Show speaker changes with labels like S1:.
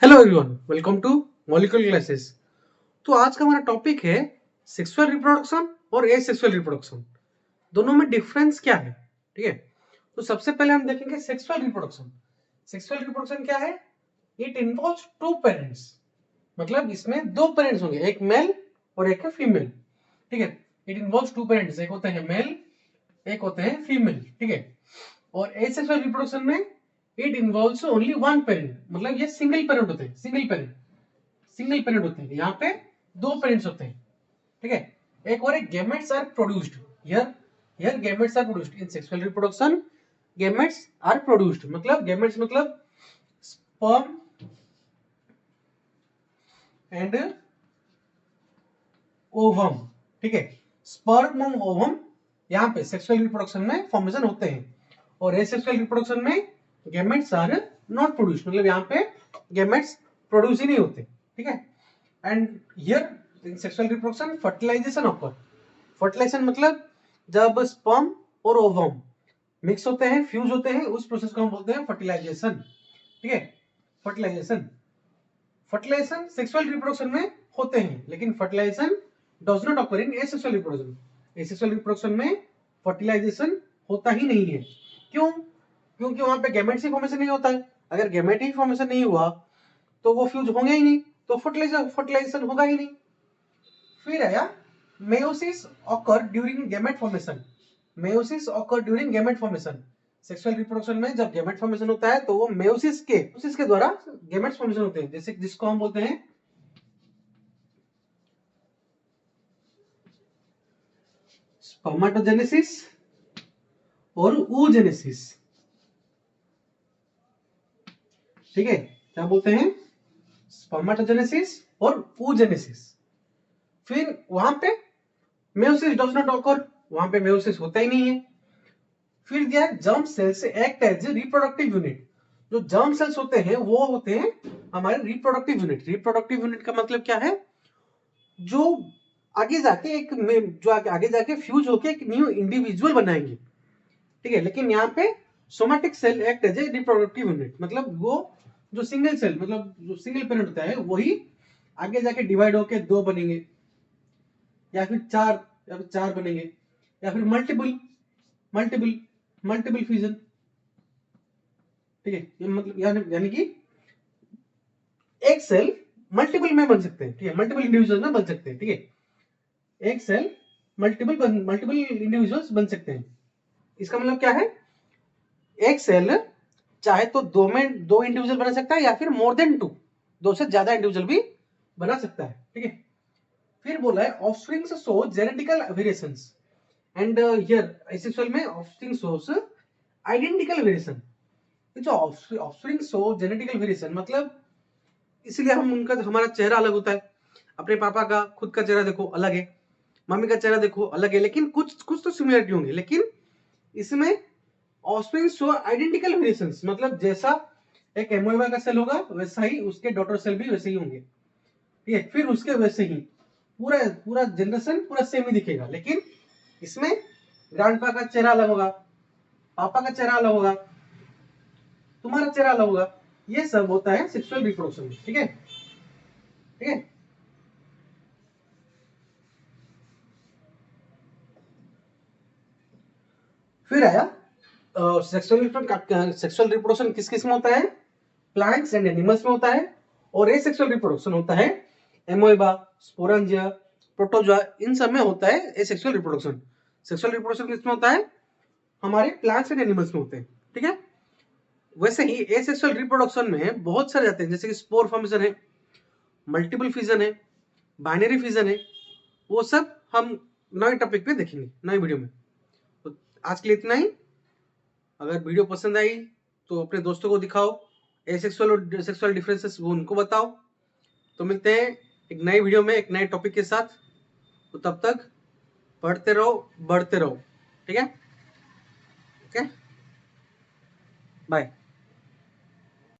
S1: Hello everyone, welcome to molecular classes. तो आज का हमारा टॉपिक है सेक्सुअल रिप्रोडक्शन और एसेक्सुअल रिप्रोडक्शन। दोनों में डिफरेंस क्या है? ठीक है, तो सबसे पहले हम देखेंगे सेक्सुअल रिप्रोडक्शन। सेक्सुअल रिप्रोडक्शन क्या है? इट इन्वॉल्व्स टू पेरेंट्स, मतलब इसमें दो पेरेंट्स होंगे, एक मेल और एक है फीमेल। ठीक है, इट इन्वॉल्व्स टू पेरेंट्स, एक होते हैं मेल, एक होते हैं फीमेल। ठीक है, और एसेक्सुअल रिप्रोडक्शन में it involves only one parent, मतलब ये सिंगल पेरेंट होते हैं, सिंगल पेरेंट होते हैं। यहाँ पे दो पेरेंट्स होते हैं। ठीक है, एक और एक gametes are produced here, gametes are produced in sexual reproduction. Gametes are produced मतलब गेमेट्स मतलब स्पर्म एंड ओवम। ठीक है, स्पर्म और ओवम यहाँ पे सेक्सुअल रिप्रोडक्शन में फॉर्मेशन होते हैं, और एसेक्सुअल रिप्रोडक्शन में गेमेट्स आर नॉट प्रोड्यूस्ड, मतलब यहाँ पे गेमेट्स प्रोड्यूस ही नहीं होते। ठीक है, and here in sexual reproduction fertilization occur. Fertilization मतलब जब स्पर्म और ओवम मिक्स होते हैं, फ्यूज होते हैं, उस प्रोसेस को हम बोलते हैं फर्टिलाइजेशन। ठीक है, फर्टिलाइजेशन फर्टिलाइजेशन सेक्सुअल रिप्रोडक्शन में होते हैं, लेकिन fertilization does not occur in asexual reproduction. Asexual reproduction में फर्टिलाइजेशन होता ही नहीं है। क्यों? क्योंकि वहां पे गैमेट्स ही फॉर्मेशन नहीं होता है। अगर गैमेट ही फॉर्मेशन नहीं हुआ तो वो फ्यूज होंगे ही नहीं, तो फर्टिलाइजेशन होगा ही नहीं। फिर आया meiosis occur during gamete formation. Meiosis occur during gamete formation. Sexual reproduction में जब गैमेट फॉर्मेशन होता है तो वो मेयोसिस के द्वारा गैमेट्स फॉर्मेशन होते हैं, जैसे जिसको हम बोलते हैं स्पर्मेटोजेनेसिस और oogenesis। ठीक है, क्या बोलते हैं? स्पर्मेटोजेनेसिस और oogenesis। फिर वहां पे मेयोसिस डज नॉट ऑकर, वहां पे मेयोसिस होता ही नहीं है। फिर दिया germ cells act as reproductive unit. जो जर्म सेल्स होते हैं वो होते हैं हमारे रिप्रोडक्टिव यूनिट। रिप्रोडक्टिव यूनिट का मतलब क्या है? जो आगे जाके आगे जाके फ्यूज होके एक न्यू इंडिविजुअल बनाएंगे। ठीक है, लेकिन यहाँ पे somatic cell act as a reproductive unit, मतलब वो जो सिंगल सेल, मतलब जो सिंगल पेरेंट होता है वही आगे जाके डिवाइड होके दो बनेंगे, या फिर चार बनेंगे, या फिर मल्टीपल मल्टीपल मल्टीपल फ्यूजन। ठीक है, ये मतलब यानी कि एक सेल मल्टीपल में बन सकते हैं। ठीक है, मल्टीपल इंडिविजुअल में बन सकते हैं। ठीक है, एक सेल मल्टीपल इंडिविजुअल्स बन सकते हैं। इसका मतलब क्या है? एक सेल चाहे तो दो इंडिविजुअल बना सकता है, या फिर मोर देन टू, दो से ज्यादा इंडिविजुअल भी बना सकता है। ठीक है, फिर बोला है offspring show genetical variations, and here asexual में ऑफस्प्रिंग शोस आइडेंटिकल वेरिएशन। जो ऑफस्प्रिंग शो जेनेटिकल वेरिएशन मतलब, इसलिए हमारा चेहरा अलग होता है। अपने पापा का खुद का चेहरा देखो अलग है, मम्मी का चेहरा देखो अलग है, लेकिन कुछ कुछ तो सिमिलरिटी होंगे। लेकिन इसमें ऑफस्प्रिंग शो आइडेंटिकल वेरिएशंस, मतलब जैसा एक एमोइबा का सेल होगा वैसा ही उसके डॉटर सेल भी वैसे ही होंगे। ठीक है, फिर उसके वैसे ही पूरा पूरा जनरेशन पूरा सेम ही दिखेगा, लेकिन इसमें ग्रैंडपा का चेहरा अलग होगा, पापा का चेहरा अलग होगा, तुम्हारा चेहरा अलग होगा। ये सब होता है सेक्सुअल रिप्रोडक्शन में। ठीक है, ठीक है। फिर आया सेक्सुअल रिप्रोडक्शन किस किस में होता है? प्लांट्स एंड एनिमल्स में होता है, और एसेक्सुअल रिप्रोडक्शन होता है एमोइबा, स्पोरेंजिया, प्रोटोजोआ, इन सब में होता है एसेक्सुअल रिप्रोडक्शन। सेक्सुअल रिप्रोडक्शन किसमें होता है? हमारे प्लांट्स एंड एनिमल्स में होते हैं। ठीक है, वैसे ही एसेक्सुअल रिप्रोडक्शन में बहुत सारे जाते हैं, जैसे कि स्पोर फॉर्मेशन है, मल्टीपल फिजन है, बाइनरी फिजन है। वो सब हम नए टॉपिक पे देखेंगे, नए वीडियो में। तो आज के लिए इतना ही। अगर वीडियो पसंद आई तो अपने दोस्तों को दिखाओ, एसेक्सुअल और सेक्सुअल डिफरेंसेस वो उनको बताओ। तो मिलते हैं एक नए वीडियो में एक नए टॉपिक के साथ। तो तब तक पढ़ते रहो, बढ़ते रहो। ठीक है, ओके, बाय।